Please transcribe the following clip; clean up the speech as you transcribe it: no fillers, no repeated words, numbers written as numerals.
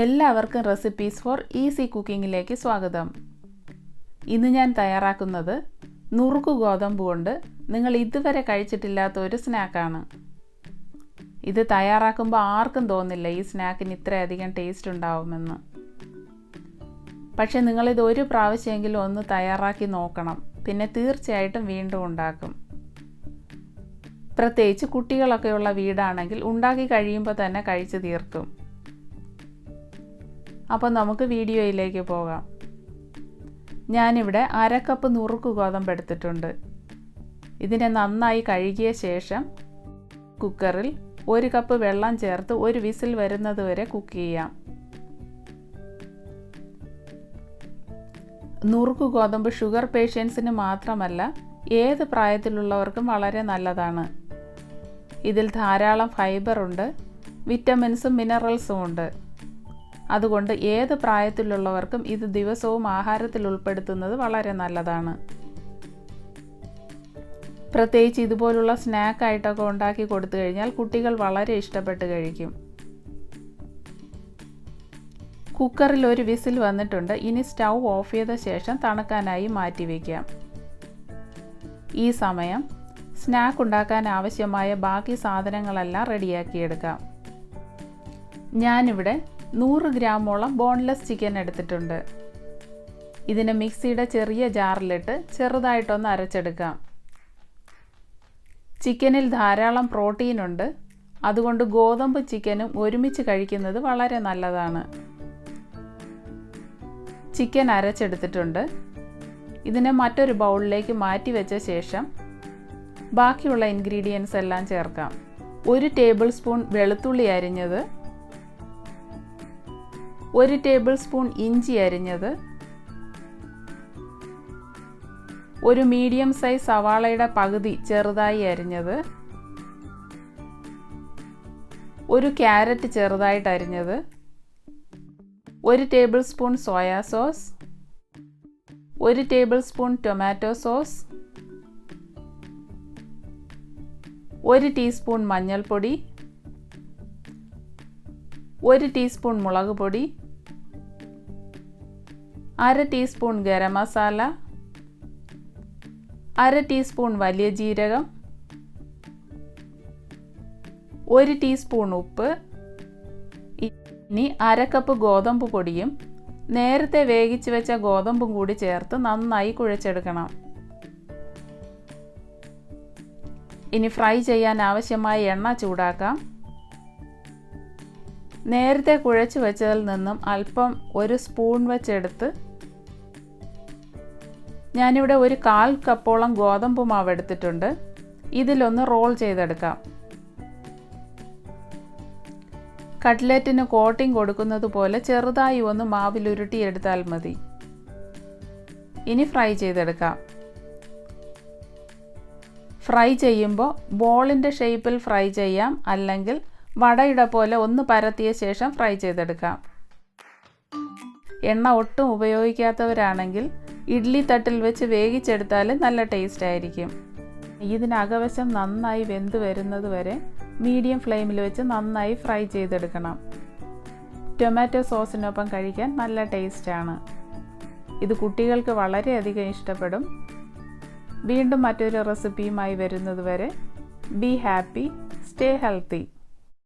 എല്ലാവർക്കും recipes four easy കുക്കിങ്ങിലേക്ക് സ്വാഗതം. ഇന്ന് ഞാൻ തയ്യാറാക്കുന്നത് നുറുക്കു ഗോതമ്പ് കൊണ്ട് നിങ്ങൾ ഇതുവരെ കഴിച്ചിട്ടില്ലാത്ത ഒരു സ്നാക്കാണ്. ഇത് തയ്യാറാക്കുമ്പോൾ ആർക്കും തോന്നില്ല ഈ സ്നാക്കിന് ഇത്രയധികം ടേസ്റ്റ് ഉണ്ടാവുമെന്ന്. പക്ഷെ നിങ്ങളിത് ഒരു പ്രാവശ്യമെങ്കിലും ഒന്ന് തയ്യാറാക്കി നോക്കണം, പിന്നെ തീർച്ചയായിട്ടും വീണ്ടും ഉണ്ടാക്കും. പ്രത്യേകിച്ച് കുട്ടികളൊക്കെയുള്ള വീടാണെങ്കിൽ ഉണ്ടാക്കി കഴിയുമ്പോൾ തന്നെ കഴിച്ച് തീർക്കും. അപ്പോൾ നമുക്ക് വീഡിയോയിലേക്ക് പോകാം. ഞാനിവിടെ 1/2 കപ്പ് നുറുക്ക് ഗോതമ്പ് എടുത്തിട്ടുണ്ട്. ഇതിനെ നന്നായി കഴുകിയ ശേഷം കുക്കറിൽ 1 കപ്പ് വെള്ളം ചേർത്ത് ഒരു വിസിൽ വരുന്നത് വരെ കുക്ക് ചെയ്യാം. നുറുക്ക് ഗോതമ്പ് ഷുഗർ പേഷ്യൻസിന് മാത്രമല്ല ഏത് പ്രായത്തിലുള്ളവർക്കും വളരെ നല്ലതാണ്. ഇതിൽ ധാരാളം ഫൈബർ ഉണ്ട്, വിറ്റമിൻസും മിനറൽസും ഉണ്ട്. അതുകൊണ്ട് ഏത് പ്രായത്തിലുള്ളവർക്കും ഇത് ദിവസവും ആഹാരത്തിൽ ഉൾപ്പെടുത്തുന്നത് വളരെ നല്ലതാണ്. പ്രത്യേകിച്ച് ഇതുപോലുള്ള സ്നാക്കായിട്ടൊക്കെ ഉണ്ടാക്കി കൊടുത്തു കഴിഞ്ഞാൽ കുട്ടികൾ വളരെ ഇഷ്ടപ്പെട്ട് കഴിക്കും. കുക്കറിൽ ഒരു വിസിൽ വന്നിട്ടുണ്ട്. ഇനി സ്റ്റൗ ഓഫ് ചെയ്ത ശേഷം തണുക്കാനായി മാറ്റി വയ്ക്കാം. ഈ സമയം സ്നാക്ക് ഉണ്ടാക്കാൻ ആവശ്യമായ ബാക്കി സാധനങ്ങളെല്ലാം റെഡിയാക്കിയെടുക്കാം. ഞാനിവിടെ 100 ഗ്രാമോളം ബോൺലെസ് ചിക്കൻ എടുത്തിട്ടുണ്ട്. ഇതിനെ മിക്സിയുടെ ചെറിയ ജാറിലിട്ട് ചെറുതായിട്ടൊന്ന് അരച്ചെടുക്കാം. ചിക്കനിൽ ധാരാളം പ്രോട്ടീൻ ഉണ്ട്, അതുകൊണ്ട് ഗോതമ്പ് ചിക്കനും ഒരുമിച്ച് കഴിക്കുന്നത് വളരെ നല്ലതാണ്. ചിക്കൻ അരച്ചെടുത്തിട്ടുണ്ട്. ഇതിനെ മറ്റൊരു ബൗളിലേക്ക് മാറ്റി വെച്ച ശേഷം ബാക്കിയുള്ള ഇൻഗ്രീഡിയൻസ് എല്ലാം ചേർക്കാം. 1 ടേബിൾ സ്പൂൺ വെളുത്തുള്ളി അരിഞ്ഞത്, 1 ടേബിൾ സ്പൂൺ ഇഞ്ചി അരിഞ്ഞത്, 1 മീഡിയം സൈസ് സവാളയുടെ പകുതി ചെറുതായി അരിഞ്ഞത്, 1 ക്യാരറ്റ് ചെറുതായിട്ട് അരിഞ്ഞത്, 1 table spoon soya sauce, 1 table spoon tomato sauce, 1 teaspoon മഞ്ഞൾപ്പൊടി, 1 ടീസ്പൂൺ മുളക് പൊടി, 1/2 ടീസ്പൂൺ ഗരം മസാല, 1/2 ടീസ്പൂൺ വലിയ ജീരകം, 1 ടീസ്പൂൺ ഉപ്പ്. ഇനി 1/2 കപ്പ് ഗോതമ്പ് പൊടിയും നേരത്തെ വേവിച്ച് വെച്ച ഗോതമ്പും കൂടി ചേർത്ത് നന്നായി കുഴച്ചെടുക്കണം. ഇനി ഫ്രൈ ചെയ്യാൻ ആവശ്യമായ എണ്ണ ചൂടാക്കാം. നേരത്തെ കുഴച്ച് വെച്ചതിൽ നിന്നും അല്പം 1 സ്പൂൺ വെച്ചെടുത്ത് ഞാനിവിടെ 1/4 കപ്പോളം ഗോതമ്പ് മാവ് എടുത്തിട്ടുണ്ട്. ഇതിലൊന്ന് റോൾ ചെയ്തെടുക്കാം. കട്ട്ലറ്റിന് കോട്ടിംഗ് കൊടുക്കുന്നത് പോലെ ചെറുതായി ഒന്ന് മാവിലുരുട്ടിയെടുത്താൽ മതി. ഇനി ഫ്രൈ ചെയ്തെടുക്കാം. ഫ്രൈ ചെയ്യുമ്പോൾ ബോളിൻ്റെ ഷേപ്പിൽ ഫ്രൈ ചെയ്യാം, അല്ലെങ്കിൽ വടയുടെ പോലെ ഒന്ന് പരത്തിയ ശേഷം ഫ്രൈ ചെയ്തെടുക്കാം. എണ്ണ ഒട്ടും ഉപയോഗിക്കാത്തവരാണെങ്കിൽ ഇഡ്ഡലി തട്ടിൽ വെച്ച് വേവിച്ചെടുത്താൽ നല്ല ടേസ്റ്റ് ആയിരിക്കും. ഇതിനകവശം നന്നായി വെന്ത് വരുന്നത് വരെ മീഡിയം ഫ്ലെയിമിൽ വെച്ച് നന്നായി ഫ്രൈ ചെയ്തെടുക്കണം. ടൊമാറ്റോ സോസിനൊപ്പം കഴിക്കാൻ നല്ല ടേസ്റ്റാണ്. ഇത് കുട്ടികൾക്ക് വളരെയധികം ഇഷ്ടപ്പെടും. വീണ്ടും മറ്റൊരു റെസിപ്പിയുമായി വരുന്നത് വരെ ബി ഹാപ്പി, സ്റ്റേ ഹെൽത്തി.